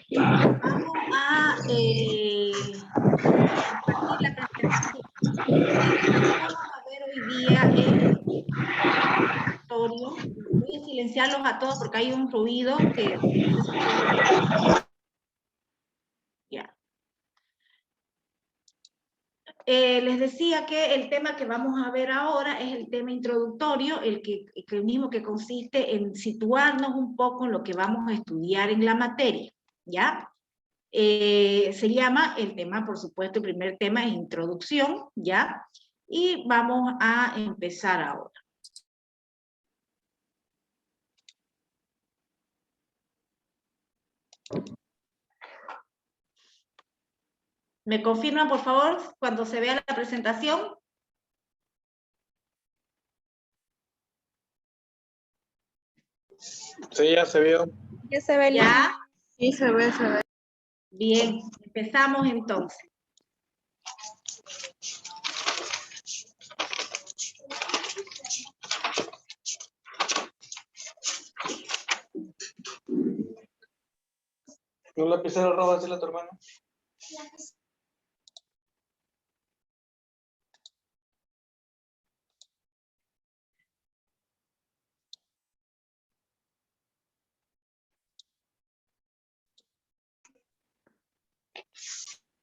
vamos a compartir la presentación. Vamos a ver hoy día el introductorio. Voy a silenciarlos a todos porque hay un ruido que... Ya. Les decía que el tema que vamos a ver ahora es el tema introductorio, el mismo que consiste en situarnos un poco en lo que vamos a estudiar en la materia, ¿ya? Se llama el tema, por supuesto, el primer tema es introducción, ¿ya? Y vamos a empezar ahora. ¿Me confirman, por favor, cuando se vea la presentación? Sí, ya se vio. Ya se ve. ¿Ya? Sí, se ve, se ve. Bien, empezamos entonces. ¿Un lapicero rojo así a tu hermano?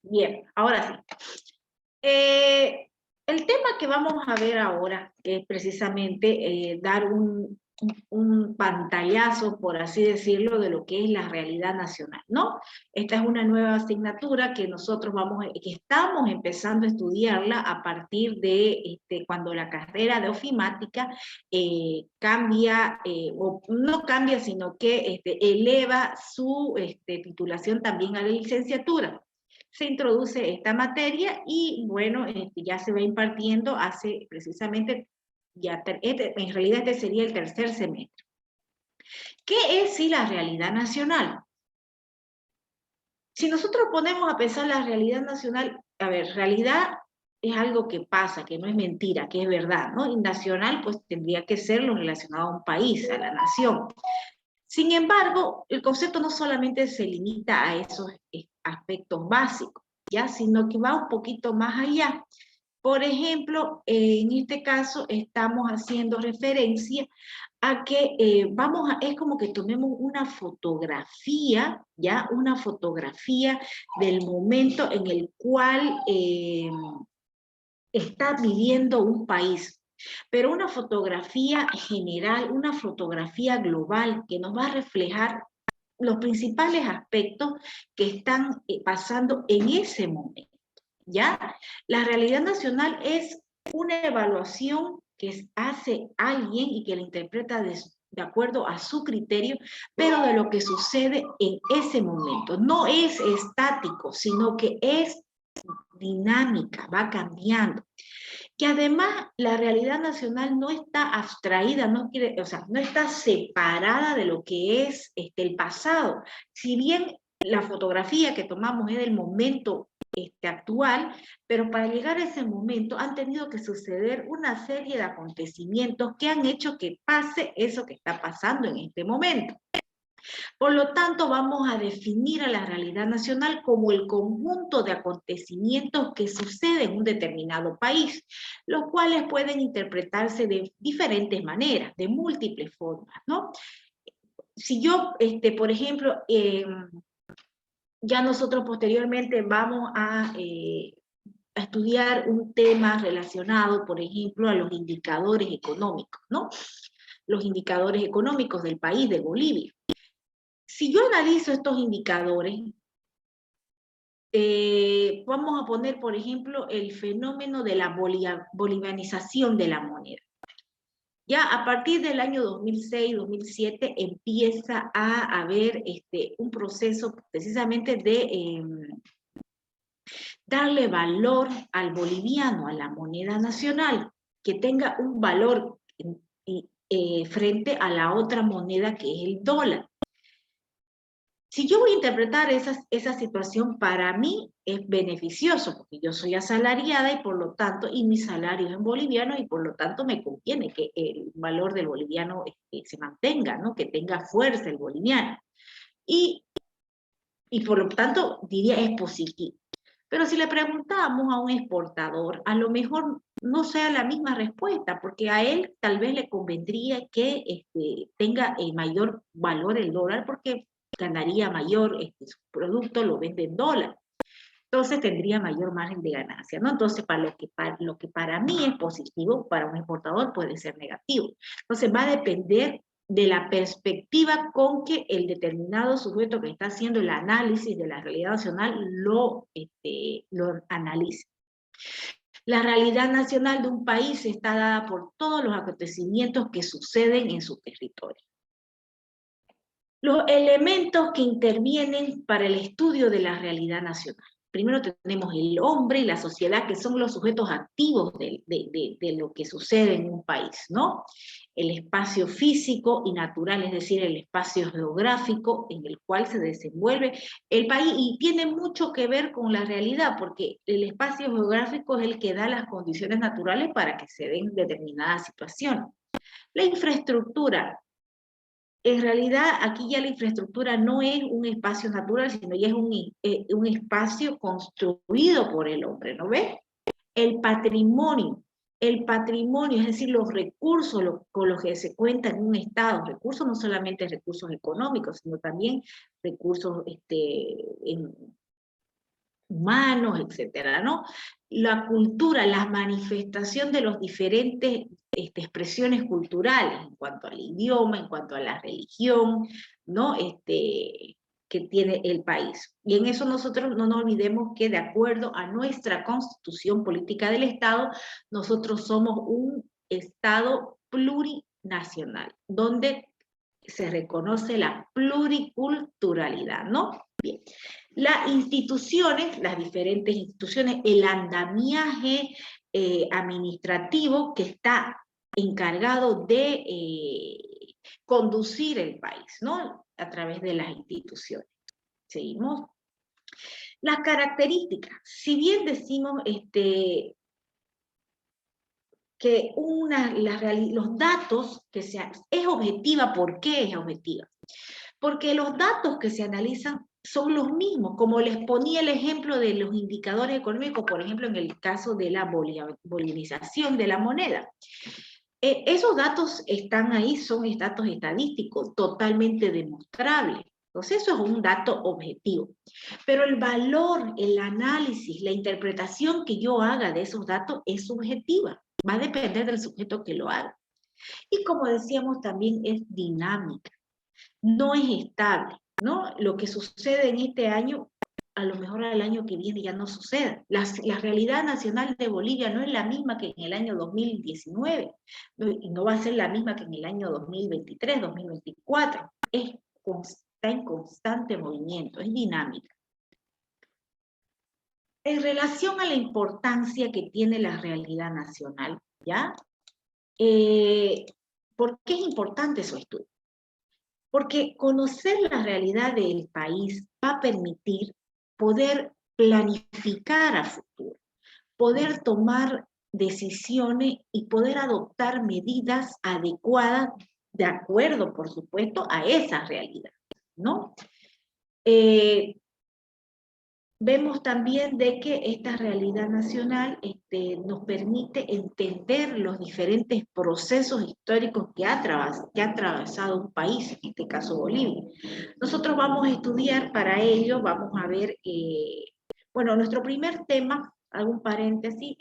Bien, ahora sí. El tema que vamos a ver ahora, que es precisamente dar un pantallazo, por así decirlo, de lo que es la realidad nacional, ¿no? Esta es una nueva asignatura que nosotros que estamos empezando a estudiarla a partir de cuando la carrera de ofimática cambia, o no cambia, sino que eleva su titulación también a la licenciatura. Se introduce esta materia y, bueno, ya se va impartiendo hace precisamente, en realidad este sería el tercer semestre. ¿Qué es sí la realidad nacional? Si nosotros ponemos a pensar la realidad nacional, a ver, realidad es algo que pasa, que no es mentira, que es verdad, ¿no? Y nacional, pues tendría que ser lo relacionado a un país, a la nación. Sin embargo, el concepto no solamente se limita a esos aspectos básicos, ¿ya? Sino que va un poquito más allá. Por ejemplo, en este caso estamos haciendo referencia a que es como que tomemos una fotografía, ¿ya? Una fotografía del momento en el cual está viviendo un país, pero una fotografía general, una fotografía global que nos va a reflejar los principales aspectos que están pasando en ese momento, ¿ya? La realidad nacional es una evaluación que hace alguien y que la interpreta de acuerdo a su criterio, pero de lo que sucede en ese momento. No es estático, sino que es dinámica, va cambiando. Que además la realidad nacional no está abstraída, no está separada de lo que es el pasado. Si bien la fotografía que tomamos es del momento actual, pero para llegar a ese momento han tenido que suceder una serie de acontecimientos que han hecho que pase eso que está pasando en este momento. Por lo tanto, vamos a definir a la realidad nacional como el conjunto de acontecimientos que suceden en un determinado país, los cuales pueden interpretarse de diferentes maneras, de múltiples formas, ¿no? Si yo, por ejemplo, ya nosotros posteriormente vamos a estudiar un tema relacionado, por ejemplo, a los indicadores económicos, ¿no? Los indicadores económicos del país, de Bolivia. Si yo analizo estos indicadores, vamos a poner, por ejemplo, el fenómeno de la bolivianización de la moneda. Ya a partir del año 2006-2007 empieza a haber un proceso precisamente de darle valor al boliviano, a la moneda nacional, que tenga un valor frente a la otra moneda que es el dólar. Si yo voy a interpretar esa situación, para mí es beneficioso, porque yo soy asalariada y por lo tanto, y mi salario es en boliviano, y por lo tanto me conviene que el valor del boliviano se mantenga, ¿no? Que tenga fuerza el boliviano. y por lo tanto diría es positivo. Pero si le preguntamos a un exportador, a lo mejor no sea la misma respuesta, porque a él tal vez le convendría que tenga mayor valor el dólar, porque ganaría mayor, su producto lo vende en dólar. Entonces tendría mayor margen de ganancia, ¿no? Entonces, lo que para mí es positivo, para un exportador puede ser negativo. Entonces, va a depender de la perspectiva con que el determinado sujeto que está haciendo el análisis de la realidad nacional lo analice. La realidad nacional de un país está dada por todos los acontecimientos que suceden en su territorio. Los elementos que intervienen para el estudio de la realidad nacional. Primero tenemos el hombre y la sociedad, que son los sujetos activos de lo que sucede en un país, ¿no? El espacio físico y natural, es decir, el espacio geográfico en el cual se desenvuelve el país, y tiene mucho que ver con la realidad, porque el espacio geográfico es el que da las condiciones naturales para que se den determinadas situaciones. La infraestructura. En realidad, aquí ya la infraestructura no es un espacio natural, sino ya es un espacio construido por el hombre, ¿no ves? El patrimonio, es decir, los recursos con los que se cuenta en un Estado, recursos no solamente recursos económicos, sino también recursos humanos, etcétera, ¿no? La cultura, la manifestación de los diferentes expresiones culturales en cuanto al idioma, en cuanto a la religión, ¿no? Que tiene el país. Y en eso nosotros no nos olvidemos que de acuerdo a nuestra constitución política del Estado, nosotros somos un Estado plurinacional, donde se reconoce la pluriculturalidad, ¿no? Bien. Las instituciones, las diferentes instituciones, el andamiaje administrativo que está encargado de conducir el país, ¿no? A través de las instituciones. Seguimos. Las características. Si bien decimos que los datos es objetiva, ¿por qué es objetiva? Porque los datos que se analizan son los mismos, como les ponía el ejemplo de los indicadores económicos, por ejemplo, en el caso de la bolivización de la moneda. Esos datos están ahí, son datos estadísticos, totalmente demostrables. Entonces eso es un dato objetivo. Pero el valor, el análisis, la interpretación que yo haga de esos datos es subjetiva. Va a depender del sujeto que lo haga. Y como decíamos, también es dinámica. No es estable, ¿no? Lo que sucede en este año, a lo mejor al año que viene ya no suceda. La realidad nacional de Bolivia no es la misma que en el año 2019, y no va a ser la misma que en el año 2023, 2024. Está en constante movimiento, es dinámica. En relación a la importancia que tiene la realidad nacional, ¿ya? ¿Por qué es importante su estudio? Porque conocer la realidad del país va a permitir poder planificar a futuro, poder tomar decisiones y poder adoptar medidas adecuadas de acuerdo, por supuesto, a esa realidad, ¿no? Vemos también de que esta realidad nacional nos permite entender los diferentes procesos históricos que ha atravesado un país, en este caso Bolivia. Nosotros vamos a estudiar para ello, vamos a ver, bueno, nuestro primer tema, hago un paréntesis,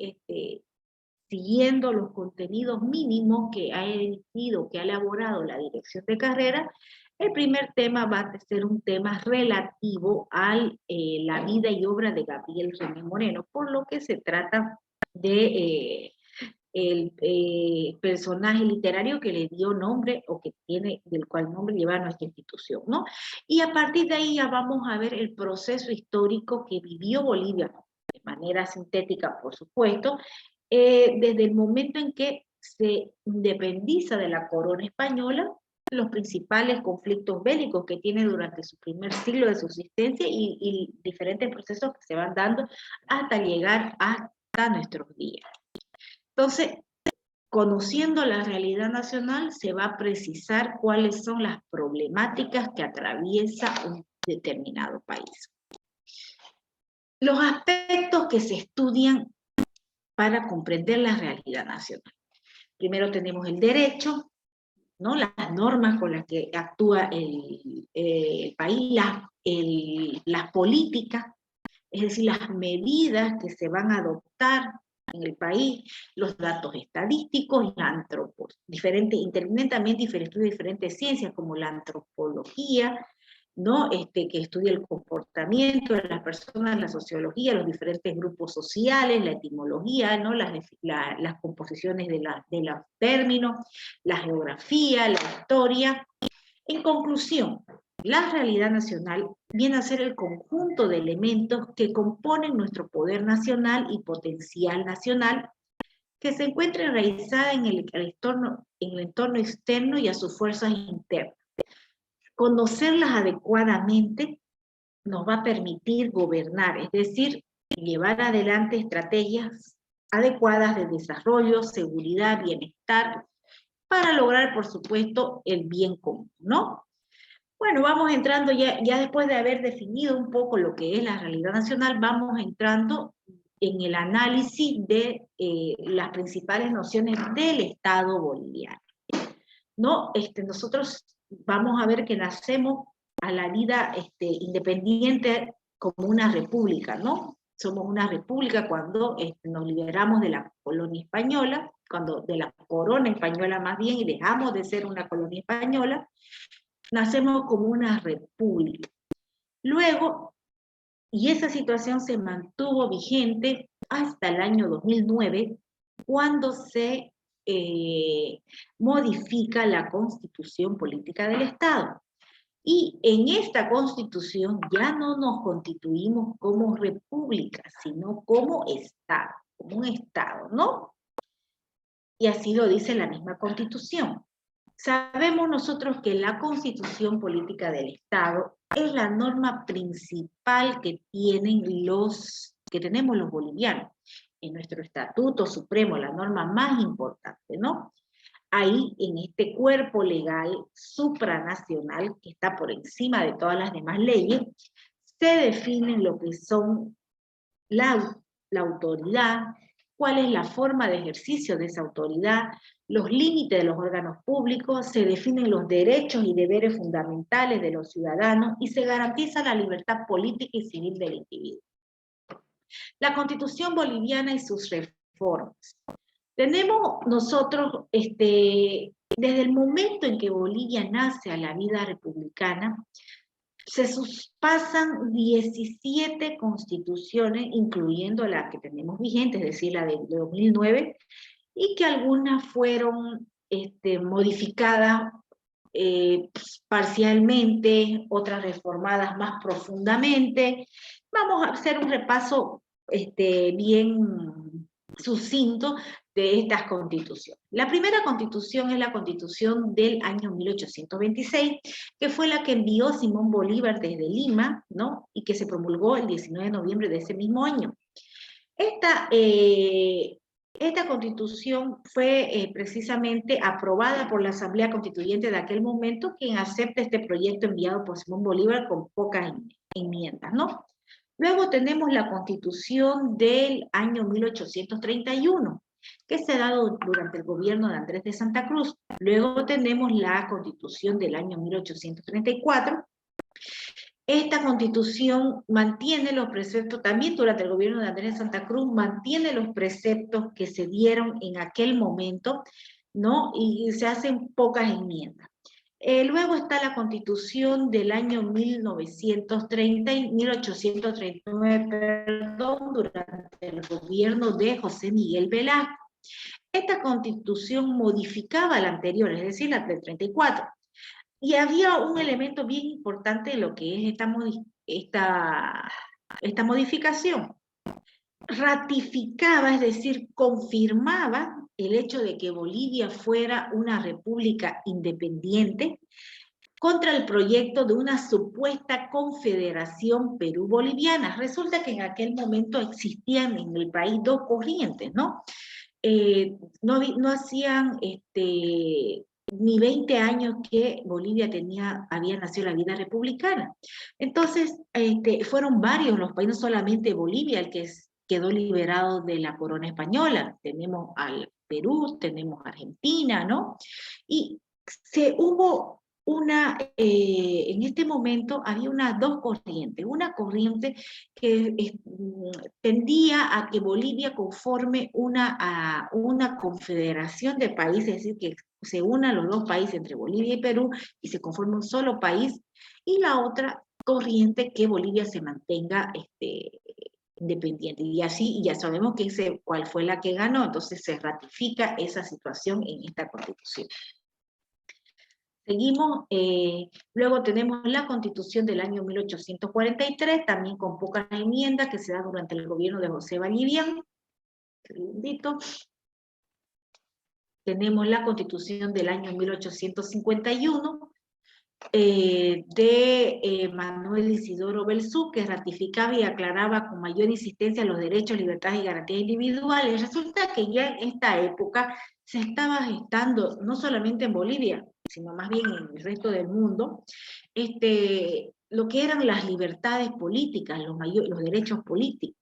siguiendo los contenidos mínimos que ha emitido, que ha elaborado la dirección de carrera. El primer tema va a ser un tema relativo a la vida y obra de Gabriel René Moreno, por lo que se trata de el personaje literario que le dio nombre, o que tiene, del cual nombre lleva nuestra institución, ¿no? Y a partir de ahí ya vamos a ver el proceso histórico que vivió Bolivia, de manera sintética, por supuesto, desde el momento en que se independiza de la corona española, los principales conflictos bélicos que tiene durante su primer siglo de subsistencia y diferentes procesos que se van dando hasta llegar hasta nuestros días. Entonces, conociendo la realidad nacional, se va a precisar cuáles son las problemáticas que atraviesa un determinado país. Los aspectos que se estudian para comprender la realidad nacional. Primero tenemos el derecho, ¿no? Las normas con las que actúa el país, las políticas, es decir, las medidas que se van a adoptar en el país, los datos estadísticos, la intervienen también diferentes ciencias como la antropología, ¿no? Que estudia el comportamiento de las personas, la sociología, los diferentes grupos sociales, la etimología, ¿no? Las composiciones de los términos, la geografía, la historia. En conclusión, la realidad nacional viene a ser el conjunto de elementos que componen nuestro poder nacional y potencial nacional, que se encuentra enraizada en el entorno externo y a sus fuerzas internas. Conocerlas adecuadamente nos va a permitir gobernar, es decir, llevar adelante estrategias adecuadas de desarrollo, seguridad, bienestar, para lograr, por supuesto, el bien común, ¿no? Bueno, vamos entrando ya después de haber definido un poco lo que es la realidad nacional, vamos entrando en el análisis de las principales nociones del Estado boliviano. ¿No? Nosotros vamos a ver que nacemos a la vida independiente como una república, ¿no? Somos una república cuando nos liberamos de la colonia española, de la corona española más bien, y dejamos de ser una colonia española, nacemos como una república. Luego, y esa situación se mantuvo vigente hasta el año 2009, cuando se modifica la Constitución Política del Estado. Y en esta Constitución ya no nos constituimos como república, sino como Estado, como un Estado, ¿no? Y así lo dice la misma Constitución. Sabemos nosotros que la Constitución Política del Estado es la norma principal que tenemos los bolivianos. En nuestro Estatuto Supremo, la norma más importante, ¿no? Ahí, en este cuerpo legal supranacional, que está por encima de todas las demás leyes, se definen lo que son la autoridad, cuál es la forma de ejercicio de esa autoridad, los límites de los órganos públicos, se definen los derechos y deberes fundamentales de los ciudadanos y se garantiza la libertad política y civil del individuo. La Constitución boliviana y sus reformas. Tenemos nosotros, desde el momento en que Bolivia nace a la vida republicana, se pasan 17 constituciones, incluyendo la que tenemos vigente, es decir, la de 2009, y que algunas fueron modificadas parcialmente, otras reformadas más profundamente. Vamos a hacer un repaso bien sucinto de estas constituciones. La primera constitución es la constitución del año 1826, que fue la que envió Simón Bolívar desde Lima, ¿no? Y que se promulgó el 19 de noviembre de ese mismo año. Esta constitución fue precisamente aprobada por la Asamblea Constituyente de aquel momento, quien acepta este proyecto enviado por Simón Bolívar con pocas enmiendas, ¿no? Luego tenemos la Constitución del año 1831, que se ha dado durante el gobierno de Andrés de Santa Cruz. Luego tenemos la Constitución del año 1834. Esta Constitución mantiene los preceptos, también durante el gobierno de Andrés de Santa Cruz, mantiene los preceptos que se dieron en aquel momento, ¿no? Y se hacen pocas enmiendas. Luego está la Constitución del año 1839, perdón, durante el gobierno de José Miguel Velasco. Esta Constitución modificaba la anterior, es decir, la del 34. Y había un elemento bien importante de lo que es esta modificación. Ratificaba, es decir, confirmaba el hecho de que Bolivia fuera una república independiente contra el proyecto de una supuesta confederación Perú-Boliviana. Resulta que en aquel momento existían en el país dos corrientes, ¿no? no hacían ni 20 años que Bolivia había nacido la vida republicana. Entonces, fueron varios los países, no solamente Bolivia, el que quedó liberado de la corona española. Tenemos al Perú, tenemos Argentina, ¿no? Y hubo en este momento había dos corrientes. Una corriente que tendía a que Bolivia conforme una confederación de países, es decir, que se unan los dos países entre Bolivia y Perú y se conforme un solo país, y la otra corriente que Bolivia se mantenga independiente. Y así, ya sabemos cuál fue la que ganó, entonces se ratifica esa situación en esta Constitución. Seguimos, luego tenemos la Constitución del año 1843, también con pocas enmiendas, que se da durante el gobierno de José Vallivian. Un segundito. Tenemos la Constitución del año 1851, de Manuel Isidoro Belzú, que ratificaba y aclaraba con mayor insistencia los derechos, libertades y garantías individuales. Resulta que ya en esta época se estaba gestando, no solamente en Bolivia, sino más bien en el resto del mundo, lo que eran las libertades políticas, los derechos políticos.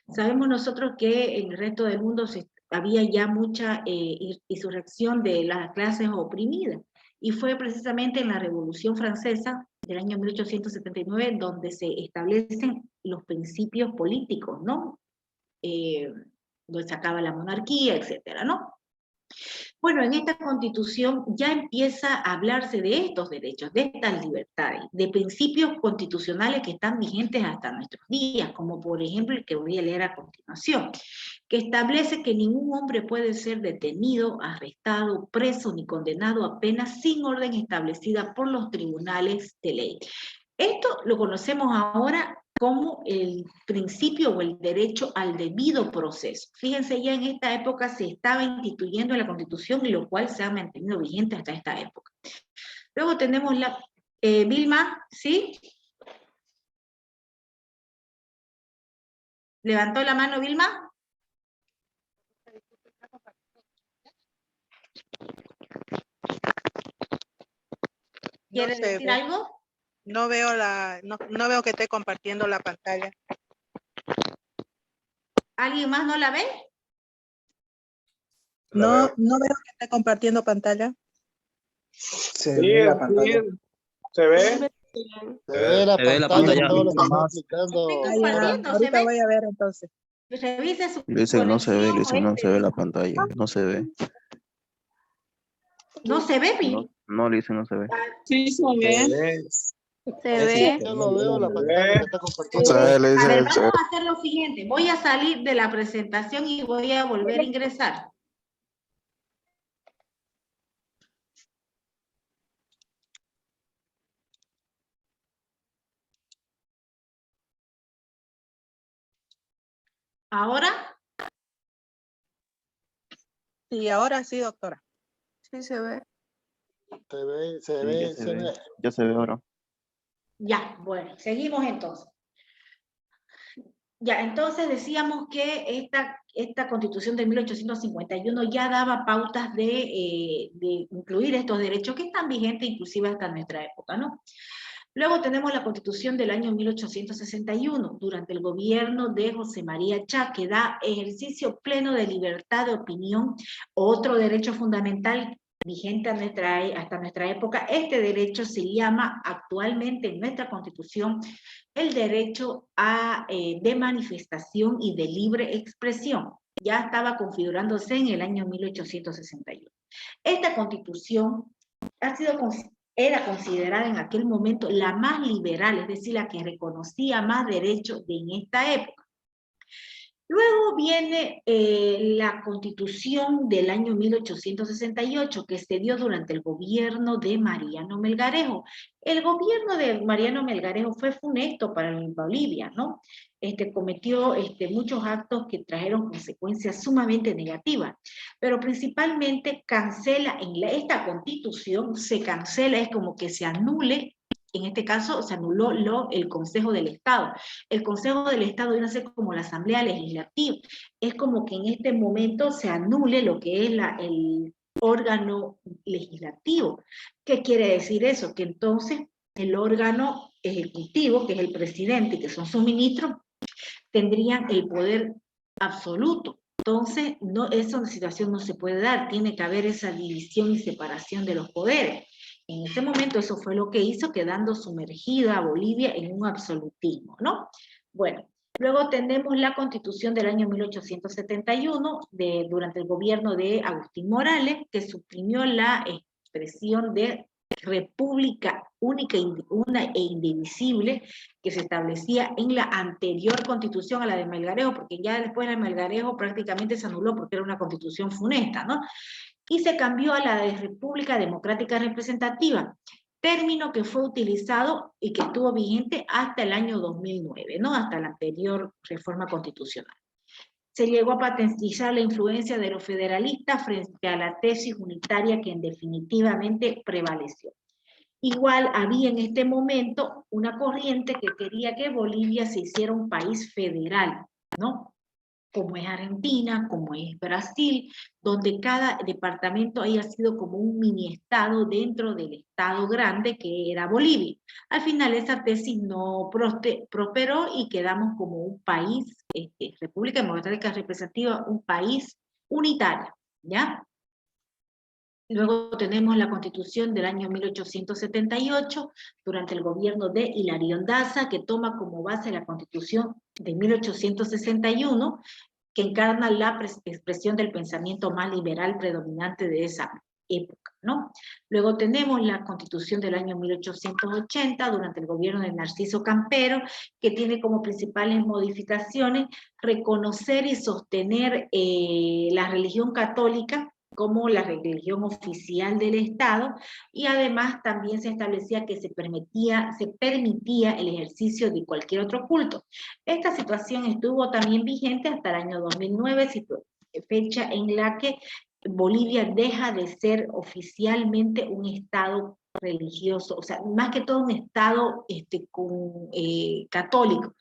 Sabemos nosotros que en el resto del mundo había ya mucha insurrección de las clases oprimidas, y fue precisamente en la Revolución Francesa del año 1879 donde se establecen los principios políticos, ¿no? Donde se acaba la monarquía, etcétera, ¿no? Bueno, en esta Constitución ya empieza a hablarse de estos derechos, de estas libertades, de principios constitucionales que están vigentes hasta nuestros días, como por ejemplo el que voy a leer a continuación, que establece que ningún hombre puede ser detenido, arrestado, preso ni condenado a pena sin orden establecida por los tribunales de ley. Esto lo conocemos ahora como el principio o el derecho al debido proceso. Fíjense, ya en esta época se estaba instituyendo la Constitución, y lo cual se ha mantenido vigente hasta esta época. Luego tenemos la... Vilma, ¿sí? ¿Levantó la mano Vilma? ¿Quiere decir algo? No veo no veo que esté compartiendo la pantalla. ¿Alguien más no la ve? No veo que esté compartiendo pantalla. Se ve la pantalla. ¿Se ve? Se ve la pantalla, todo lo que está explicando. Ahorita voy a ver entonces. Revise su Dice que no se ve, conexión, no se ve la pantalla, no se ve. ¿No se ve, Vil? No, dice no se ve. Sí, se ve. Se ve. Yo lo veo, la pantalla que está compartiendo. A ver, vamos a hacer lo siguiente. Voy a salir de la presentación y voy a volver a ingresar. ¿Ahora? Sí, ahora sí, doctora. Sí, se ve. Ya se ve ahora. Ya, bueno, seguimos entonces. Ya, entonces decíamos que esta Constitución de 1851 ya daba pautas de incluir estos derechos que están vigentes inclusive hasta nuestra época, ¿no? Luego tenemos la Constitución del año 1861, durante el gobierno de José María Chá, que da ejercicio pleno de libertad de opinión, otro derecho fundamental vigente hasta nuestra época. Este derecho se llama actualmente en nuestra Constitución el derecho de manifestación y de libre expresión. Ya estaba configurándose en el año 1861. Esta Constitución era considerada en aquel momento la más liberal, es decir, la que reconocía más derechos en esta época. Luego viene la Constitución del año 1868, que se dio durante el gobierno de Mariano Melgarejo. El gobierno de Mariano Melgarejo fue funesto para Bolivia, ¿no? Cometió muchos actos que trajeron consecuencias sumamente negativas, pero principalmente cancela, esta Constitución se cancela, es como que se anule En este caso se anuló el Consejo del Estado. El Consejo del Estado viene a ser como la Asamblea Legislativa. Es como que en este momento se anule lo que es el órgano legislativo. ¿Qué quiere decir eso? Que entonces el órgano ejecutivo, que es el presidente y que son sus ministros, tendrían el poder absoluto. Entonces, esa situación no se puede dar, tiene que haber esa división y separación de los poderes. En ese momento eso fue lo que hizo, quedando sumergida a Bolivia en un absolutismo, ¿no? Bueno, luego tenemos la Constitución del año 1871, durante el gobierno de Agustín Morales, que suprimió la expresión de república única una e indivisible que se establecía en la anterior constitución a la de Melgarejo, porque ya después de Melgarejo prácticamente se anuló porque era una constitución funesta, ¿no? Y se cambió a la de República Democrática Representativa, término que fue utilizado y que estuvo vigente hasta el año 2009, ¿no? Hasta la anterior reforma constitucional. Se llegó a patentizar la influencia de los federalistas frente a la tesis unitaria que definitivamente prevaleció. Igual había en este momento una corriente que quería que Bolivia se hiciera un país federal, ¿no? Como es Argentina, como es Brasil, donde cada departamento haya sido como un mini estado dentro del estado grande que era Bolivia. Al final esa tesis no prosperó y quedamos como un país, República Democrática Representativa, un país unitario, ¿ya? Luego tenemos la Constitución del año 1878, durante el gobierno de Hilarión Daza, que toma como base la Constitución de 1861, que encarna la expresión del pensamiento más liberal predominante de esa época, ¿no? Luego tenemos la Constitución del año 1880, durante el gobierno de Narciso Campero, que tiene como principales modificaciones reconocer y sostener la religión católica como la religión oficial del Estado, y además también se establecía que se permitía el ejercicio de cualquier otro culto. Esta situación estuvo también vigente hasta el año 2009, fecha en la que Bolivia deja de ser oficialmente un Estado religioso, o sea, más que todo un Estado católico,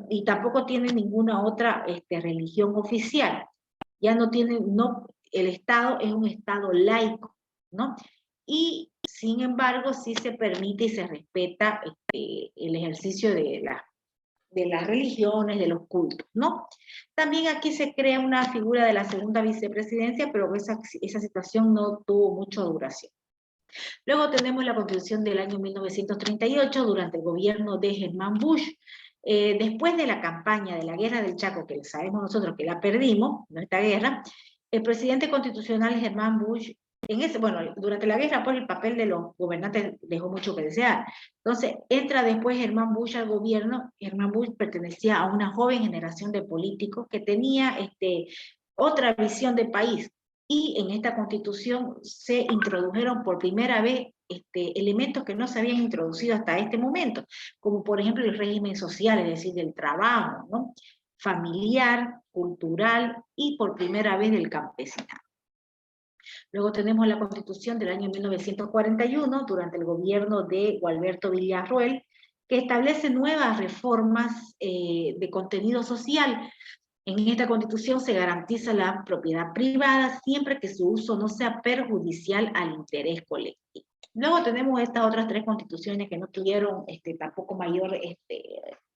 y tampoco tiene ninguna otra religión oficial. Ya no tiene, el Estado es un Estado laico, ¿no? Y sin embargo sí se permite y se respeta el ejercicio de las religiones, de los cultos, ¿no? También aquí se crea una figura de la segunda vicepresidencia, pero esa situación no tuvo mucha duración. Luego tenemos la Constitución del año 1938, durante el gobierno de Germán Bush. Después de la campaña de la Guerra del Chaco, que sabemos nosotros que la perdimos, nuestra guerra, el presidente constitucional Germán Bush, durante la guerra, pues el papel de los gobernantes dejó mucho que desear. Entonces, entra después Germán Bush al gobierno. Germán Bush pertenecía a una joven generación de políticos que tenía otra visión de país, y en esta constitución se introdujeron por primera vez elementos que no se habían introducido hasta este momento, como por ejemplo el régimen social, es decir, del trabajo, ¿no? Familiar, cultural y por primera vez del campesinado. Luego tenemos la Constitución del año 1941, durante el gobierno de Gualberto Villarroel, que establece nuevas reformas de contenido social. En esta Constitución se garantiza la propiedad privada siempre que su uso no sea perjudicial al interés colectivo. Luego tenemos estas otras tres constituciones que no tuvieron tampoco mayor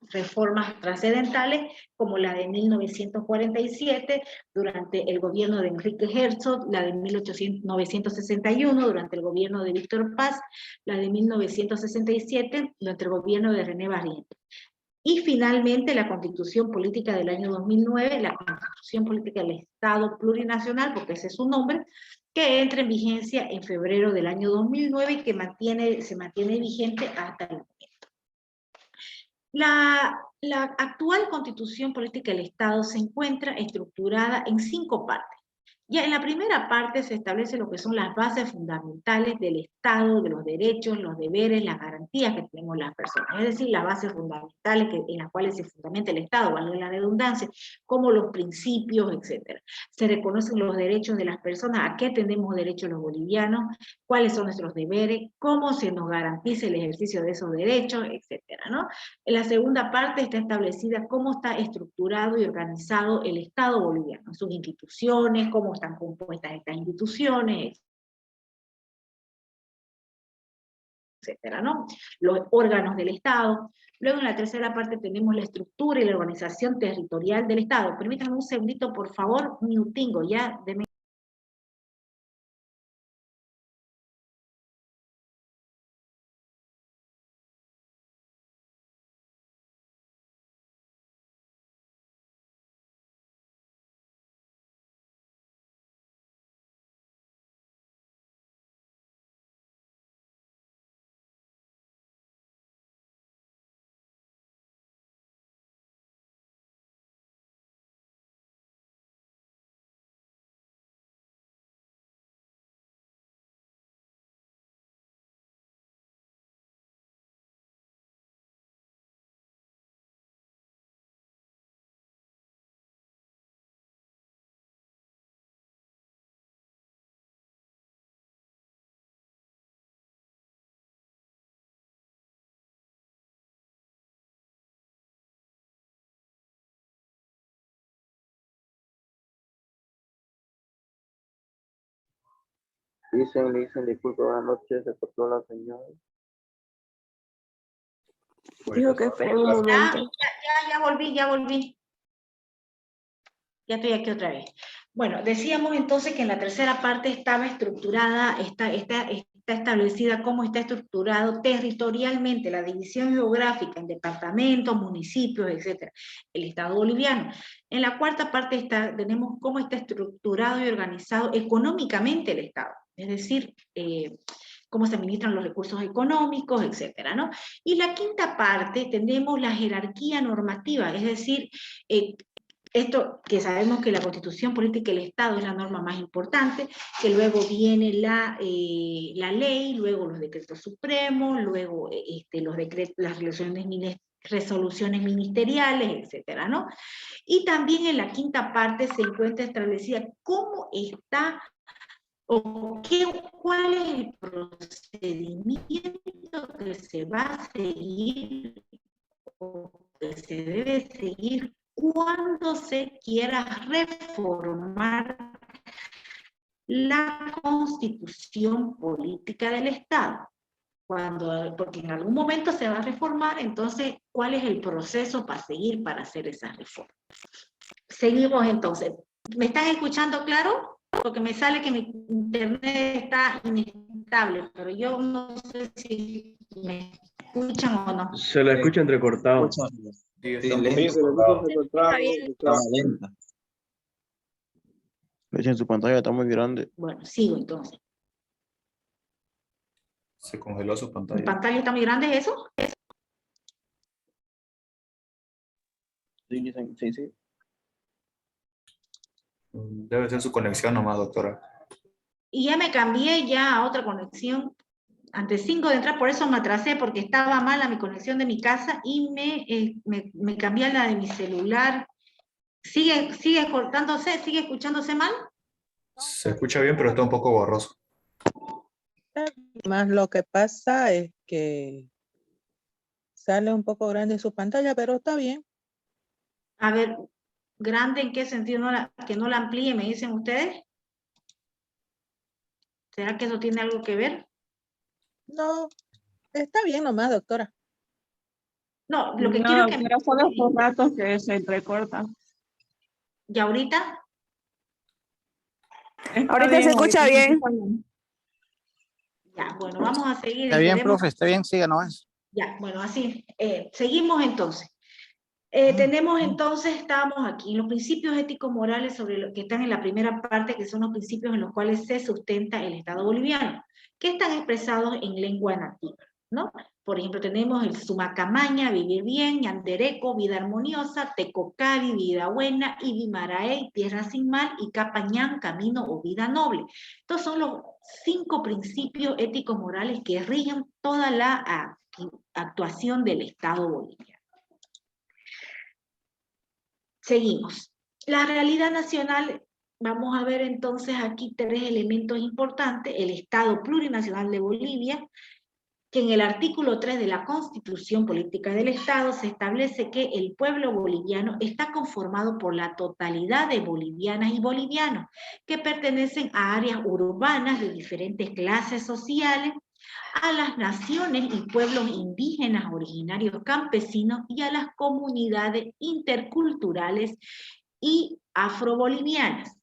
reformas trascendentales, como la de 1947, durante el gobierno de Enrique Herzog, la de 1961, durante el gobierno de Víctor Paz, la de 1967, durante el gobierno de René Barrientos. Y finalmente la Constitución Política del año 2009, la Constitución Política del Estado Plurinacional, porque ese es su nombre, que entra en vigencia en febrero del año 2009 y que se mantiene vigente hasta el momento. La actual Constitución Política del Estado se encuentra estructurada en 5 partes. Ya en la primera parte se establece lo que son las bases fundamentales del Estado, de los derechos, los deberes, las garantías que tenemos las personas, es decir, las bases fundamentales en las cuales se fundamenta el Estado, valga la redundancia, como los principios, etc. Se reconocen los derechos de las personas, a qué tenemos derecho los bolivianos, cuáles son nuestros deberes, cómo se nos garantiza el ejercicio de esos derechos, etc., ¿no? En la segunda parte está establecida cómo está estructurado y organizado el Estado boliviano, sus instituciones, cómo están compuestas estas instituciones, etcétera, ¿no? Los órganos del Estado. Luego en la tercera parte tenemos la estructura y la organización territorial del Estado. Permítanme un segundito, por favor, un minutingo, ya, denme. Dicen, disculpe, buenas noches, se cortó la señal. Dijo que esperen un momento. Ya volví. Ya estoy aquí otra vez. Bueno, decíamos entonces que en la tercera parte estaba estructurada, está establecida cómo está estructurado territorialmente la división geográfica en departamentos, municipios, etc. El Estado boliviano. En la cuarta parte tenemos cómo está estructurado y organizado económicamente el Estado. Es decir, cómo se administran los recursos económicos, etcétera, ¿no? Y la quinta parte tenemos la jerarquía normativa, es decir, esto que sabemos que la Constitución Política del Estado es la norma más importante, que luego viene la ley, luego los decretos supremos, luego los decretos, las resoluciones ministeriales, etcétera, ¿no? Y también en la quinta parte se encuentra establecida cómo está o cuál es el procedimiento que se va a seguir o que se debe seguir cuando se quiera reformar la Constitución Política del Estado. Porque en algún momento se va a reformar, entonces, ¿cuál es el proceso para seguir para hacer esa reforma? Seguimos entonces. ¿Me están escuchando claro? Porque me sale que mi internet está inestable, pero yo no sé si me escuchan o no. Se la escucha entrecortado. Sí, se le escucha entrecortado. Lenta. En su pantalla está muy grande. Bueno, sigo entonces. Se congeló su ¿Mi pantalla. pantalla está muy grande, es eso? Sí. Debe ser su conexión nomás, doctora. Y ya me cambié ya a otra conexión. Antes 5 de entrar, por eso me atrasé, porque estaba mala mi conexión de mi casa y me cambié a la de mi celular. ¿Sigue cortándose? ¿Sigue escuchándose mal? Se escucha bien, pero está un poco borroso. Más lo que pasa es que sale un poco grande su pantalla, pero está bien. A ver, ¿grande en qué sentido? ¿Que no la amplíe, me dicen ustedes? ¿Será que eso tiene algo que ver? No, está bien nomás, doctora. No, lo que quiero es que... Pero son estos ratos que se entrecorta. ¿Y ahorita? Ahorita se escucha bien. Ya, bueno, vamos a seguir. Está bien, profe, está bien, siga nomás. Ya, bueno, así. Seguimos entonces. Tenemos entonces, estamos aquí, los principios éticos morales sobre lo que están en la primera parte, que son los principios en los cuales se sustenta el Estado boliviano, que están expresados en lengua nativa. ¿no? Por ejemplo, tenemos el Sumacamaña, vivir bien, Yandereco, vida armoniosa, Tecocavi, vida buena, Ibimaraey, tierra sin mal, y Capañán, camino o vida noble. Estos son los 5 principios éticos morales que rigen toda la actuación del Estado boliviano. Seguimos. La realidad nacional, vamos a ver entonces aquí 3 elementos importantes. El Estado plurinacional de Bolivia, que en el artículo 3 de la Constitución Política del Estado se establece que el pueblo boliviano está conformado por la totalidad de bolivianas y bolivianos que pertenecen a áreas urbanas de diferentes clases sociales, a las naciones y pueblos indígenas originarios campesinos y a las comunidades interculturales y afrobolivianas.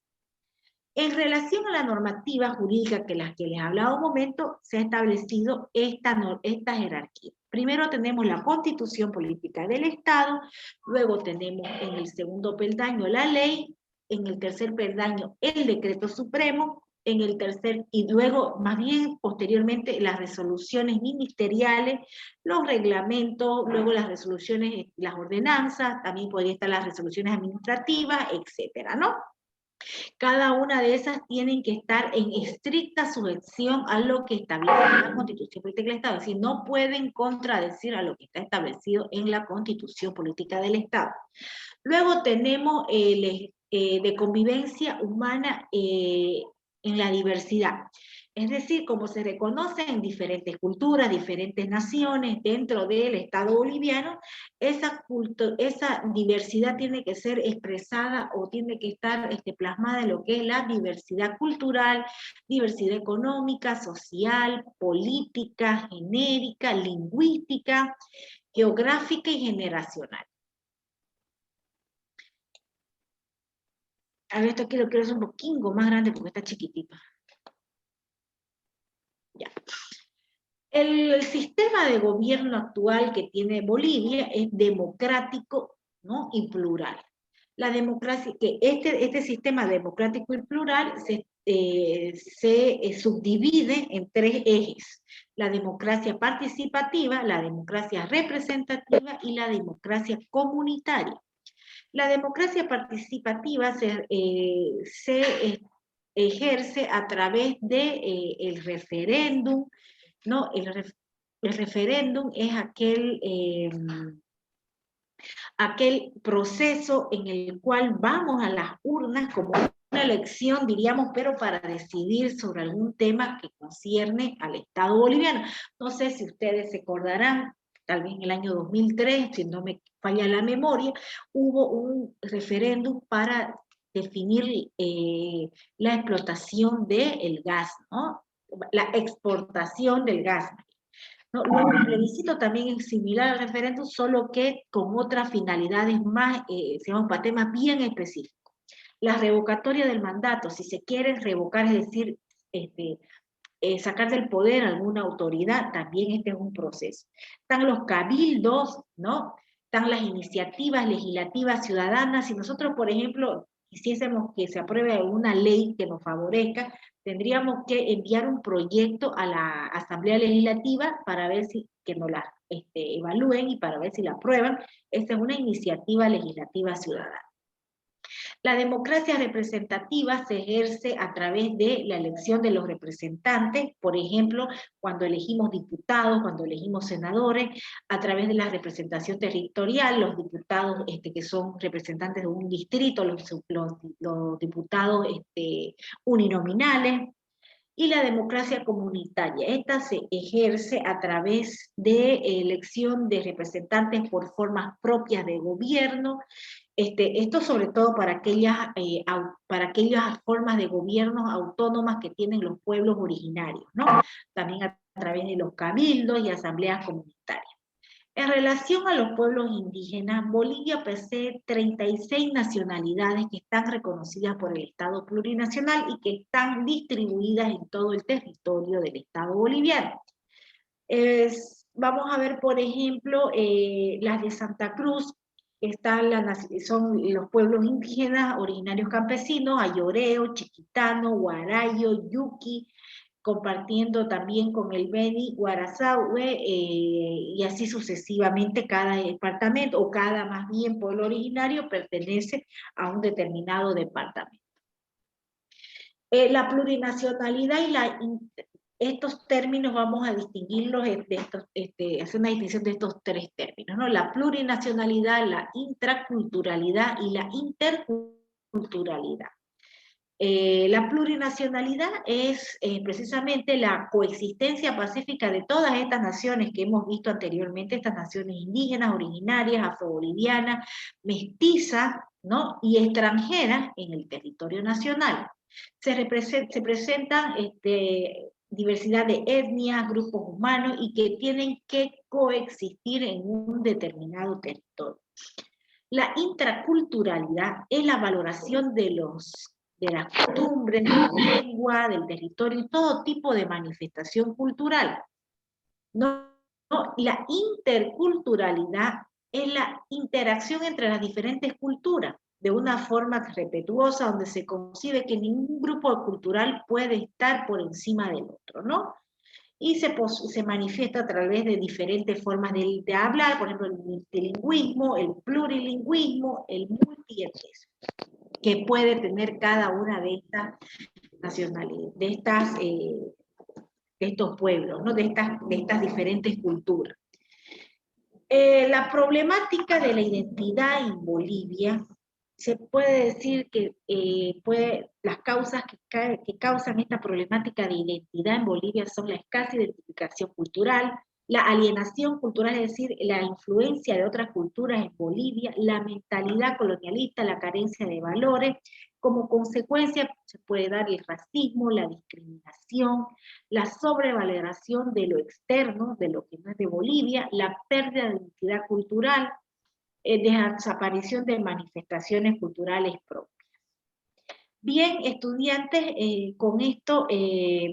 En relación a la normativa jurídica que les he hablado un momento, se ha establecido esta jerarquía. Primero tenemos la Constitución Política del Estado, luego tenemos en el segundo peldaño la ley, en el tercer peldaño el decreto supremo, en el tercer, y luego más bien posteriormente las resoluciones ministeriales, los reglamentos, luego las resoluciones, las ordenanzas, también podría estar las resoluciones administrativas, etcétera, ¿no? Cada una de esas tienen que estar en estricta sujeción a lo que establece la Constitución Política del Estado. Es decir, no pueden contradecir a lo que está establecido en la Constitución Política del Estado. Luego tenemos de convivencia humana en la diversidad. Es decir, como se reconoce en diferentes culturas, diferentes naciones dentro del Estado boliviano, esa diversidad tiene que ser expresada o tiene que estar plasmada en lo que es la diversidad cultural, diversidad económica, social, política, genérica, lingüística, geográfica y generacional. A ver, esto aquí lo quiero hacer un poquito más grande porque está chiquitito. Ya. El sistema de gobierno actual que tiene Bolivia es democrático, ¿no? Y plural. La democracia, que este sistema democrático y plural se subdivide en 3 ejes: la democracia participativa, la democracia representativa y la democracia comunitaria. La democracia participativa se ejerce a través de el referéndum, ¿no? El referéndum es aquel proceso en el cual vamos a las urnas como una elección, diríamos, pero para decidir sobre algún tema que concierne al Estado boliviano. No sé si ustedes se acordarán, tal vez en el año 2003, si no me falla la memoria, hubo un referéndum para definir la explotación del gas, ¿no? La exportación del gas. ¿No? Luego el plebiscito también es similar al referéndum, solo que con otras finalidades más, para temas bien específicos. La revocatoria del mandato, si se quiere revocar, es decir, sacar del poder a alguna autoridad, también este es un proceso. Están los cabildos, ¿no? Están las iniciativas legislativas ciudadanas. Si nosotros, por ejemplo, quisiésemos que se apruebe alguna ley que nos favorezca, tendríamos que enviar un proyecto a la Asamblea Legislativa para ver si que nos la evalúen y para ver si la aprueban. Esta es una iniciativa legislativa ciudadana. La democracia representativa se ejerce a través de la elección de los representantes, por ejemplo, cuando elegimos diputados, cuando elegimos senadores, a través de la representación territorial, los diputados que son representantes de un distrito, los diputados uninominales, y la democracia comunitaria. Esta se ejerce a través de elección de representantes por formas propias de gobierno. Esto sobre todo para aquellas formas de gobiernos autónomas que tienen los pueblos originarios, ¿no? También a través de los cabildos y asambleas comunitarias. En relación a los pueblos indígenas, Bolivia posee 36 nacionalidades que están reconocidas por el Estado plurinacional y que están distribuidas en todo el territorio del Estado boliviano. Vamos a ver, por ejemplo, las de Santa Cruz, son los pueblos indígenas originarios campesinos: Ayoreo, Chiquitano, Guarayo, Yuqui, compartiendo también con el Beni Guarazaue, y así sucesivamente cada departamento, o cada más bien pueblo originario pertenece a un determinado departamento. La plurinacionalidad y estos términos vamos a distinguirlos de estos, hacer una distinción de estos tres términos, ¿no? La plurinacionalidad, la intraculturalidad y la interculturalidad. La plurinacionalidad es precisamente la coexistencia pacífica de todas estas naciones que hemos visto anteriormente, estas naciones indígenas, originarias, afrobolivianas, mestizas, ¿no? Y extranjeras en el territorio nacional. Se presentan diversidad de etnias, grupos humanos, y que tienen que coexistir en un determinado territorio. La intraculturalidad es la valoración de las costumbres, de la lengua, del territorio y todo tipo de manifestación cultural. La interculturalidad es la interacción entre las diferentes culturas de una forma respetuosa, donde se concibe que ningún grupo cultural puede estar por encima del otro, ¿no? Y se manifiesta a través de diferentes formas de hablar, por ejemplo, el multilingüismo, el plurilingüismo, el multietnismo, que puede tener cada una de estas nacionalidades, de estos pueblos, ¿no? de estas diferentes culturas. La problemática de la identidad en Bolivia, se puede decir que las causas que causan esta problemática de identidad en Bolivia son la escasa identificación cultural, la alienación cultural, es decir, la influencia de otras culturas en Bolivia, la mentalidad colonialista, la carencia de valores. Como consecuencia se puede dar el racismo, la discriminación, la sobrevaloración de lo externo, de lo que no es de Bolivia, la pérdida de identidad cultural, desaparición de manifestaciones culturales propias. Bien, estudiantes, con esto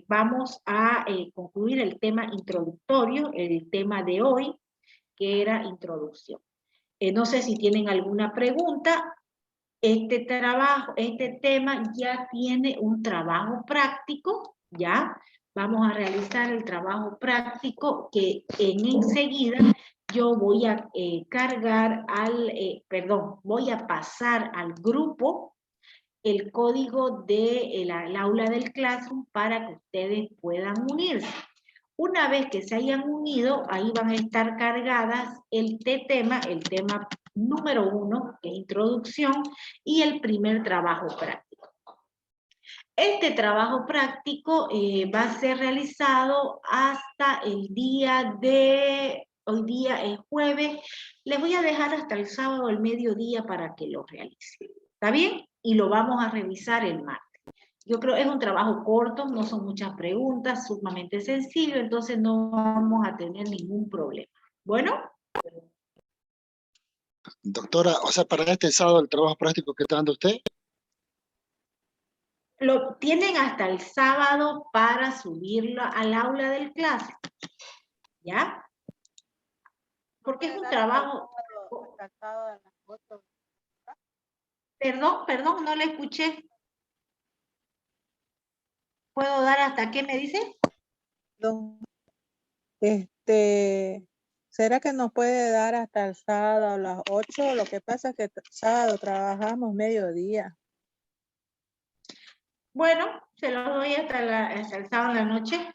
vamos a concluir el tema introductorio, el tema de hoy, que era introducción. No sé si tienen alguna pregunta. Este tema ya tiene un trabajo práctico, ¿ya? Vamos a realizar el trabajo práctico que enseguida yo voy a voy a pasar al grupo el código del aula del Classroom para que ustedes puedan unirse. Una vez que se hayan unido, ahí van a estar cargadas el tema número 1, que es introducción, y el primer trabajo práctico. Este trabajo práctico va a ser realizado hasta el día de, hoy día es jueves, les voy a dejar hasta el sábado al mediodía para que lo realicen. ¿Está bien? Y lo vamos a revisar el martes. Yo creo que es un trabajo corto, no son muchas preguntas, sumamente sencillo, entonces no vamos a tener ningún problema. Bueno. Doctora, o sea, para este sábado el trabajo práctico que está dando usted. Lo tienen hasta el sábado para subirlo al aula del clase. ¿Ya? Porque es un trabajo... Perdón, no le escuché. ¿Puedo dar hasta qué me dice? ¿Será que nos puede dar hasta el sábado a las 8? Lo que pasa es que sábado trabajamos mediodía. Bueno, se lo doy hasta el sábado en la noche.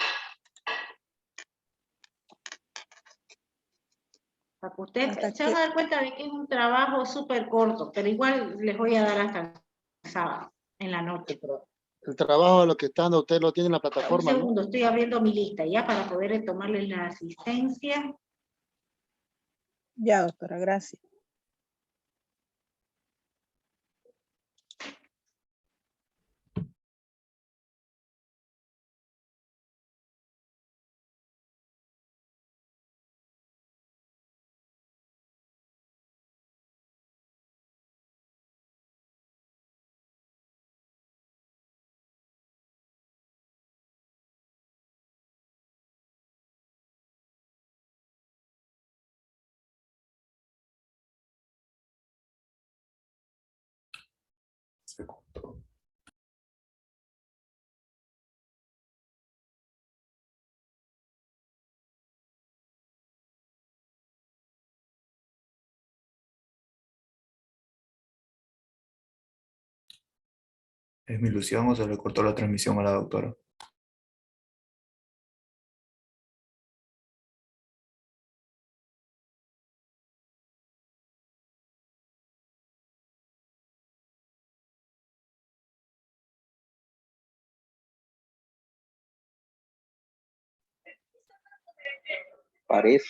Para que ustedes se van a dar cuenta de que es un trabajo súper corto, pero igual les voy a dar hasta el sábado en la noche. El trabajo, lo que está dando usted lo tiene en la plataforma, Un segundo, ¿no? estoy abriendo mi lista ya para poder tomarles la asistencia. Ya, doctora, gracias. Se cortó. ¿Es mi ilusión o se le cortó la transmisión a la doctora? Parece.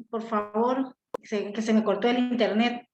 Por favor, que se me cortó el internet.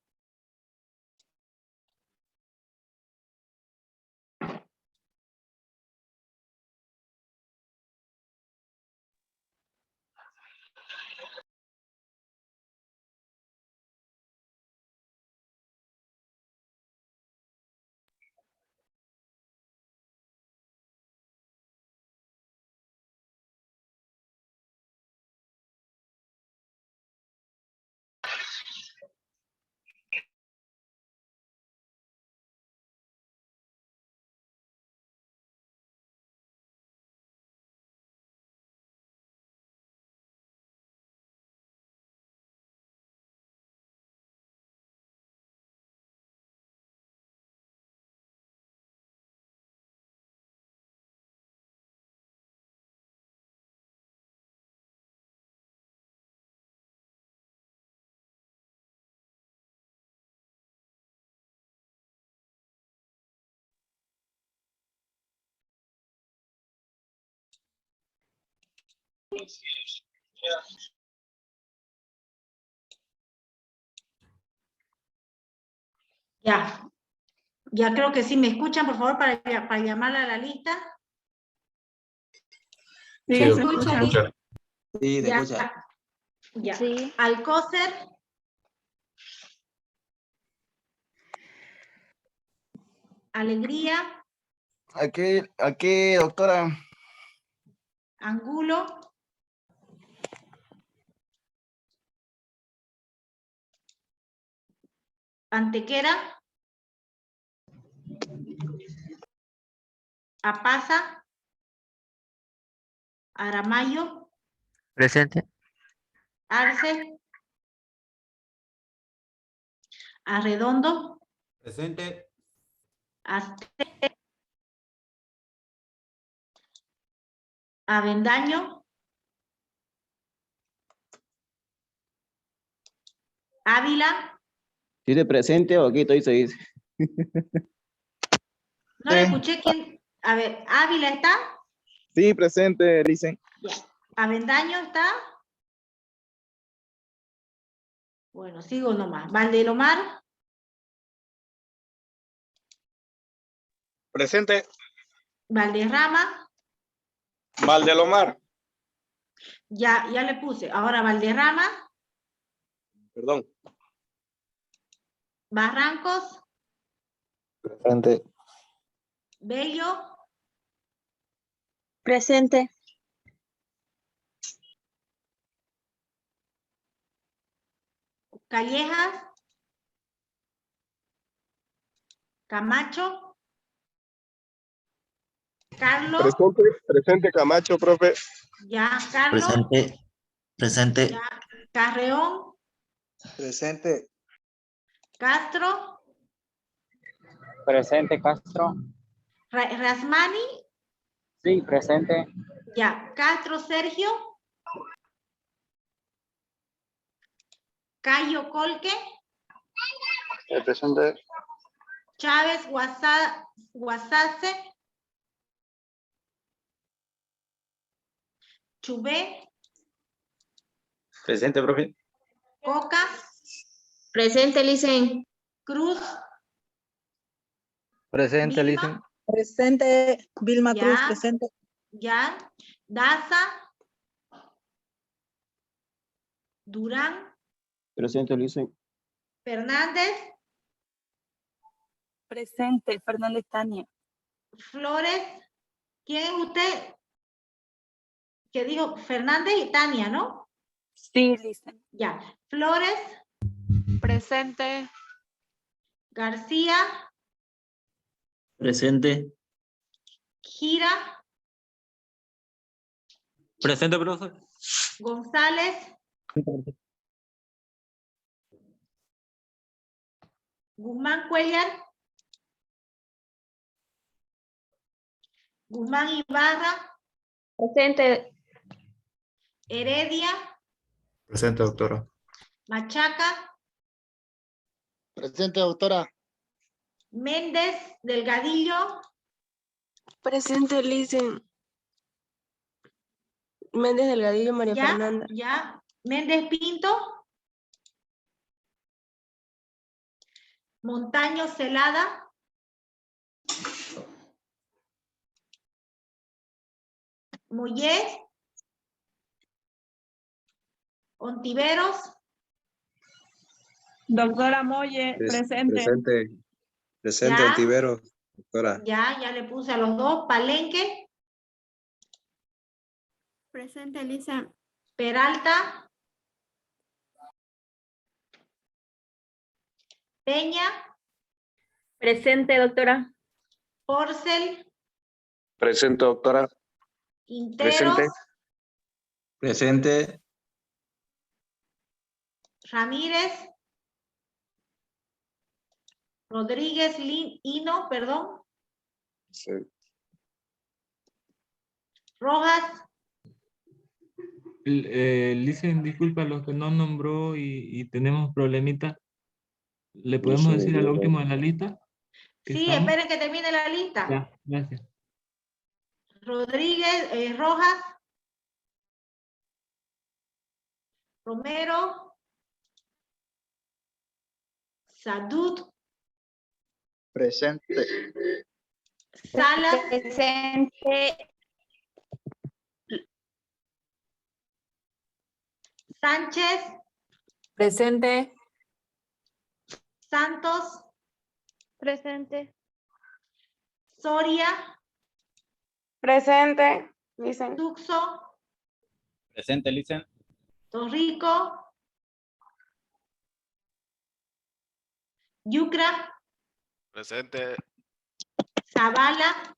Ya creo que sí. ¿Me escuchan, por favor, para llamarla a la lista? Sí, ¿Se escucha? Sí, te Ya, escucha. ya. Sí. Alcócer. Alegría. Aquí, doctora. Angulo. Antequera. Apaza. Aramayo. Presente. Arce. Arredondo. Presente. Azteca. Avendaño. Ávila. ¿Dice presente o aquí estoy se dice? No le escuché quién. A ver, Ávila está. Sí, presente, dicen. Ya. Avendaño está. Bueno, sigo nomás. Valdelomar. Presente. Valderrama. Valdelomar. Ya le puse. Ahora Valderrama. Perdón. Barrancos, Presente. Bello, Presente. Callejas, Camacho, Carlos, Presente Camacho, profe. ya, Carlos, Presente. ya, Carreón, Presente. Castro, Presente Castro. Rasmani, Sí, presente. ya, Castro Sergio, Cayo Colque, Presente. Chávez Guasace, Chubé, Presente, profe. Coca, Presente, Licen. Cruz, Presente, Vilma, Licen. Presente, Vilma Ya. Cruz, presente. ya, Daza, Durán, Presente, Licen. Fernández, Presente, Fernández Tania. Flores. ¿Quién es usted? Que dijo Fernández y Tania, ¿no? Sí, Licen. Ya. Flores, Presente. García, Presente. Gira, Presente, profe. González, Guzmán Cuellar, Guzmán Ibarra, Presente. Heredia, Presente, doctora. Machaca, Presente, doctora. Méndez, Delgadillo, Presente, Licen. Méndez Delgadillo, María ya, Fernanda. ya, Méndez Pinto, Montaño Celada, Moyes, Ontiveros, Doctora Molle, presente. Presente, Ya. Ontiveros, doctora. ya le puse a los dos, Palenque, Presente, Licen. Peralta, Peña, Presente, doctora. Porcel, Presente, doctora. Quinteros, Presente. Ramírez, Rodríguez Hino, perdón, Sí. Rojas, Licen, disculpa, los que no nombró y tenemos problemita. ¿Le podemos decir al último de la lista? ¿Que sí, estamos? esperen que termine la lista. Ya, gracias. Rodríguez, Rojas, Romero, Sadut, Presente. Salas, Presente. Sánchez, Presente. Santos, Presente. Soria, Presente. Licen. Tuxo, Presente, Licen. Torrico, Yucra, Presente. Zavala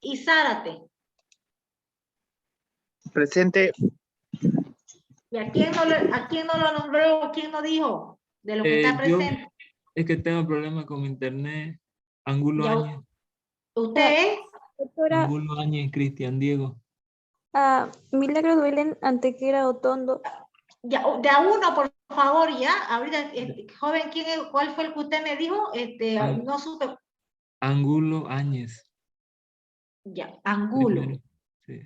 y Zárate. Presente. ¿Y a quién no lo nombró o quién no dijo de lo que está Yo presente? es que tengo problemas con mi internet. Angulo Ya, Áñez. ¿Usted es? Doctora, Angulo Áñez, Cristian Diego. Milagros Duelen, Antequera Otondo. Ya, de a uno, por favor, ya. Ahorita, joven, ¿cuál fue el que usted me dijo? No supe. Angulo Áñez. Ya, Angulo. Primero. Sí,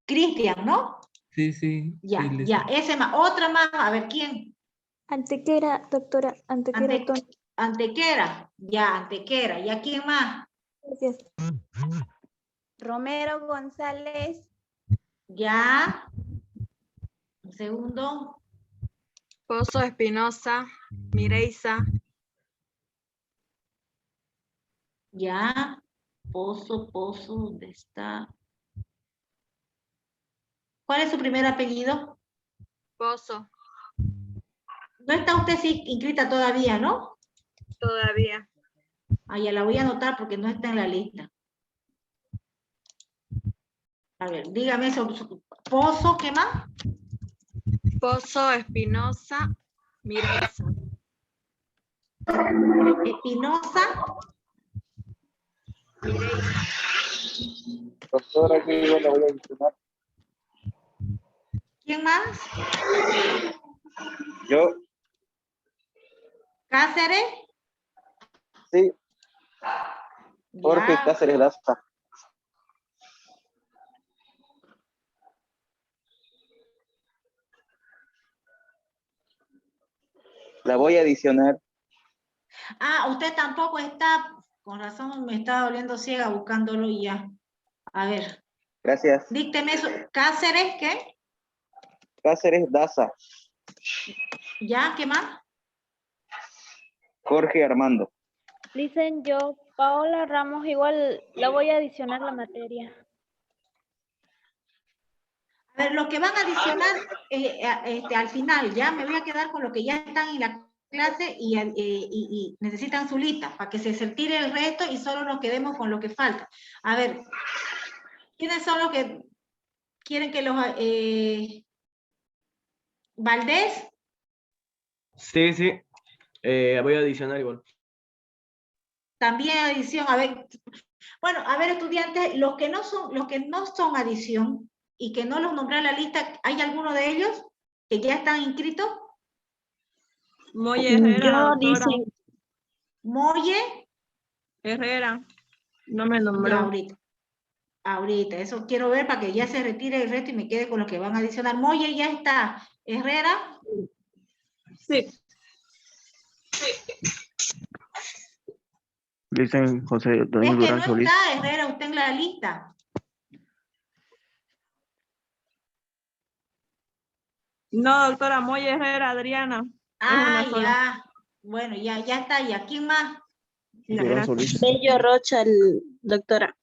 Cristian, ¿no? sí. Ya, sí, ya. Ese más. Otra más. A ver, ¿quién? Antequera, doctora, Antequera Otondo. Antequera. Ya, Antequera. ¿Y a quién más? Gracias. Romero González. Ya. Un segundo. Pozo Espinosa, Mireisa, Ya. Pozo, ¿dónde está? ¿Cuál es su primer apellido? Pozo, No está usted sí inscrita todavía, ¿no? todavía. Ah, ya la voy a anotar porque no está en la lista. A ver, dígame eso. Pozo, ¿qué más? Pozo Espinosa, Mireisa. Espinosa. Doctora, aquí yo la voy a adicionar. ¿Quién más? Yo, Cáceres. sí, Jorge Ya. Cáceres Daza. La voy a adicionar. Ah, usted tampoco está. Con razón me estaba volviendo ciega buscándolo y ya. A ver. Gracias. Dícteme eso. Cáceres, ¿qué? Cáceres Daza. Ya, ¿qué más? Jorge Armando. Dicen yo, Paola Ramos, igual la voy a adicionar la materia. A ver, lo que van a adicionar al final, ya me voy a quedar con lo que ya están en la clase y necesitan su lista para que se retire el resto y solo nos quedemos con lo que falta. A ver, ¿quiénes son los que quieren que los... Valdés? Sí, sí. Voy a adicionar igual. También adición, a ver, bueno, a ver, estudiantes, los que no son adición y que no los nombré en la lista, ¿hay alguno de ellos que ya están inscritos? Molle Herrera, doctora. Molle Herrera, no me nombró. Ya, ahorita, eso quiero ver para que ya se retire el resto y me quede con lo que van a adicionar. Molle ya está. Herrera. Sí. Dicen José Es Daniel que Durán no Solís. está Herrera usted en la lista. No, doctora, Molle Herrera, Adriana. Ah, Es una sola. ya. Bueno, ya está. ¿Y a quién más? Ya, Durán gracias. Solís. Bello Rocha, doctora.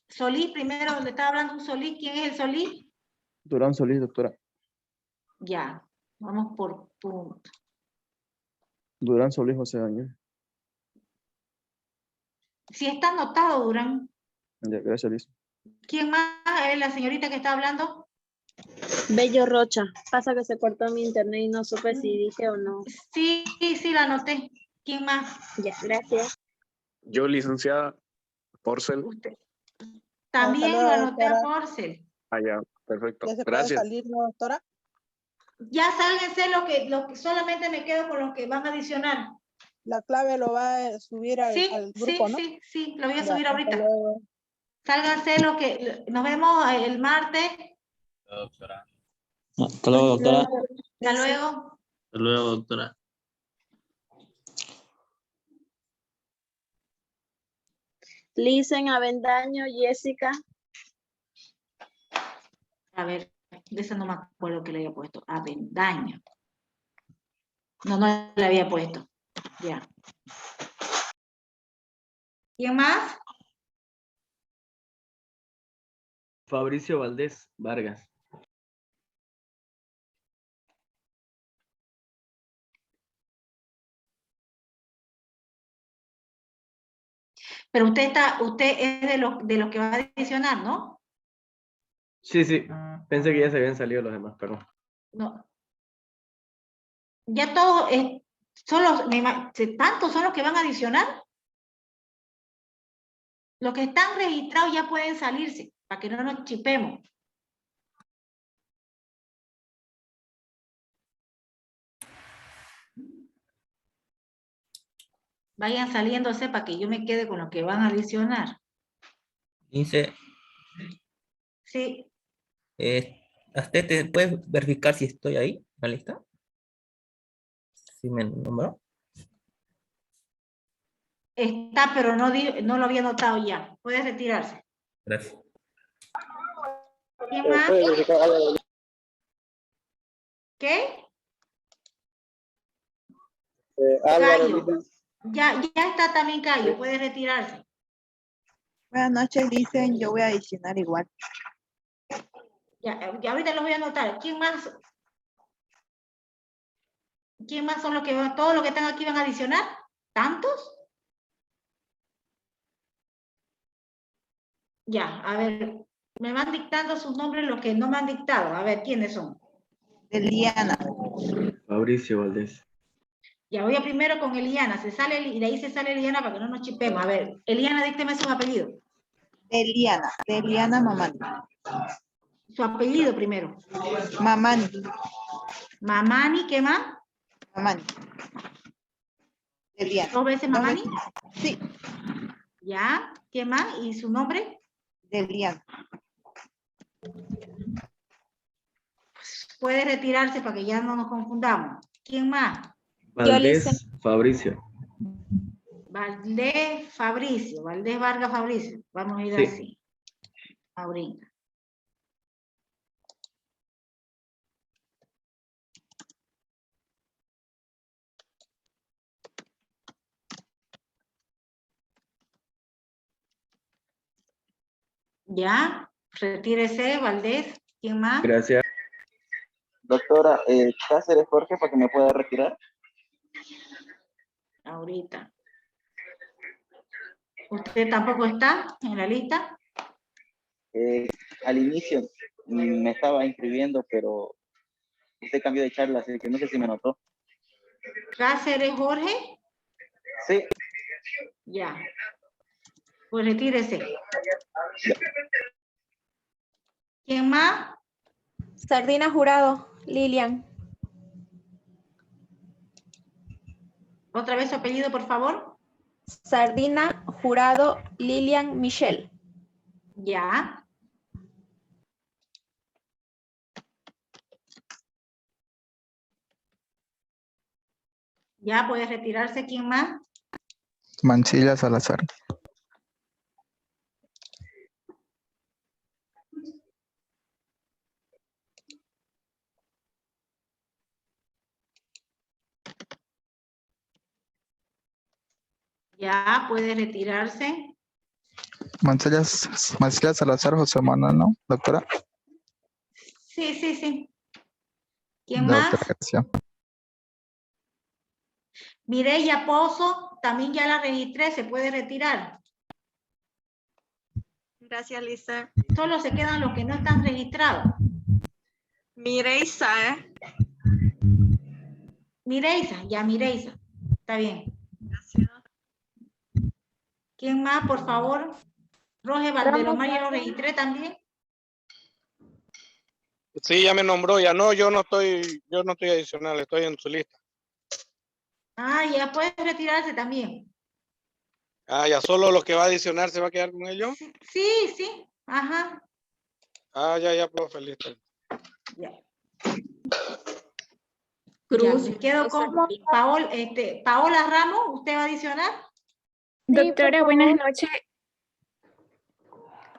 Solís, primero le estaba hablando un Solís. ¿Quién es el Solís? Durán Solís, doctora. Ya, vamos por punto. Durán Solís, José Daniel. Si está anotado, Durán. Ya, gracias, Liz. ¿Quién más es la señorita que está hablando? Bello Rocha. Pasa que se cortó mi internet y no supe si dije o no. Sí, la anoté. ¿Quién más? Ya, gracias. Yo, licenciada Porcel. Usted. También Hasta lo luego, anoté a doctora. Porcel. Ah, ya, perfecto. Ya se puede Gracias. salir, ¿no, doctora? Ya sálguense lo que solamente me quedo con los que van a adicionar. La clave lo va a subir al grupo, ¿no? Sí, lo voy a Ya, subir hasta ahorita. luego. Sálganse lo que nos vemos el martes. Doctora. Hasta luego, doctora. Hasta luego. Hasta luego, doctora. Lisen, Avendaño, Jessica. A ver, de esa no me acuerdo que le había puesto. Avendaño. No le había puesto. Ya. ¿Quién más? Fabricio Valdés Vargas. Pero usted es de los que va a adicionar, ¿no? Sí, sí. Pensé que ya se habían salido los demás, perdón. No. Ya todos, ¿tantos son los que van a adicionar? Los que están registrados ya pueden salirse, para que no nos chipemos. Vayan saliéndose para que yo me quede con los que van a adicionar. Dice, Sí, ¿usted puede verificar si estoy ahí en la lista? ¿Sí me nombró? está, pero no lo había notado ya. Puede retirarse. Gracias. ¿Quién más? ¿Qué? Cayo. Ya está también Cayo, puede retirarse. Buenas noches, dicen, yo voy a adicionar igual. Ya ahorita los voy a anotar. ¿Quién más? ¿Quién más son los que van? ¿Todos los que están aquí van a adicionar? ¿Tantos? Ya, a ver, me van dictando sus nombres los que no me han dictado. A ver, ¿quiénes son? Eliana. Fabricio Valdés. Ya voy a primero con Eliana, y de ahí se sale Eliana para que no nos chipemos. A ver, Eliana, dícteme su apellido. Eliana Mamani. Su apellido primero. Mamani. Mamani, ¿qué más? Mamani. Eliana. ¿Dos veces Mamani? Sí. Ya, ¿qué más? ¿Y su nombre? Eliana. Puede retirarse para que ya no nos confundamos. ¿Quién más? Valdés Fabricio. Valdés Fabricio, Valdés Vargas Fabricio. Vamos a ir Sí. así. Ahorita. Ya, retírese, Valdés. ¿Quién más? Gracias. Doctora, Cáceres Jorge, para que me pueda retirar. Ahorita. ¿Usted tampoco está en la lista? Al inicio me estaba inscribiendo, pero usted cambió de charla, así que no sé si me notó. ¿Cáceres Jorge? Sí. Ya. Pues retírese. Ya. ¿Quién más? Sardina Jurado, Lilian. Otra vez su apellido, por favor. Sardina Jurado, Lilian Michelle. Ya. Ya, puede retirarse. ¿Quién más? Mancilla Salazar. Ya, puede retirarse. Mancilla Salazar José Manuel, ¿no, doctora? Sí, sí, sí. ¿Quién La más? doctora García. Mireya Pozo, también ya la registré, se puede retirar. Gracias, Lisa. Solo se quedan los que no están registrados. Mireisa, Mireisa, ya Mireisa. Está bien. Gracias. ¿Quién más, por favor? Roge Valdelomar, ya lo registré también. Sí, ya me nombró, ya no, yo no estoy adicional, estoy en su lista. Ah, ya puede retirarse también. Ah, ya solo lo que va a adicionar se va a quedar con ellos. Sí, sí, ajá. Ah, ya, profe, listo. Ya. Cruz. Ya, me quedo con Paola Ramos, ¿usted va a adicionar? Doctora, buenas noches.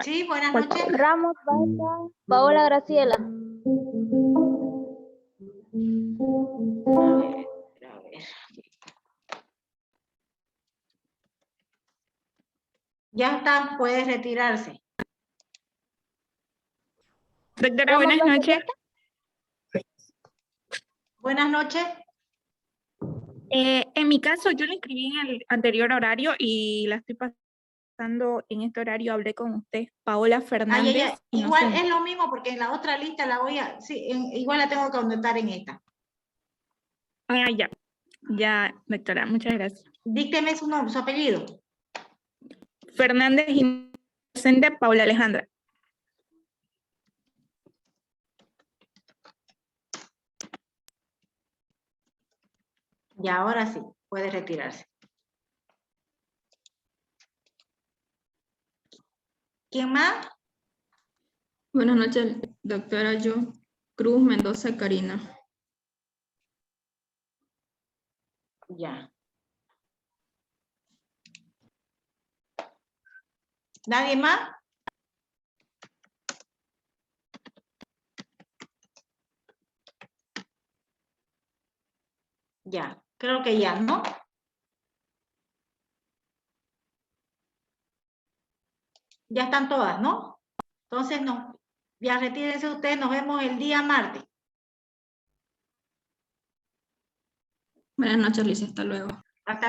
Sí, buenas noches. Ramos, Baita, Paola Graciela. A ver. Ya está, puede retirarse. Doctora, buenas noches. Buenas noches. En mi caso, yo la inscribí en el anterior horario y la estoy pasando en este horario. Hablé con usted, Paola Fernández. Ya. Igual es lo mismo porque en la otra lista la voy a... Sí, igual la tengo que anotar en esta. Ah, ya. Ya, doctora, muchas gracias. Dícteme su nombre, su apellido. Fernández Inocente Paula Alejandra. Y ahora sí, puede retirarse. ¿Quién más? Buenas noches, doctora. Yo, Cruz Mendoza Karina. Ya. ¿Nadie más? Ya, creo que ya, ¿no? Ya están todas, ¿no? Entonces, no. Ya retírense ustedes, nos vemos el día martes. Buenas noches, Liz, hasta luego.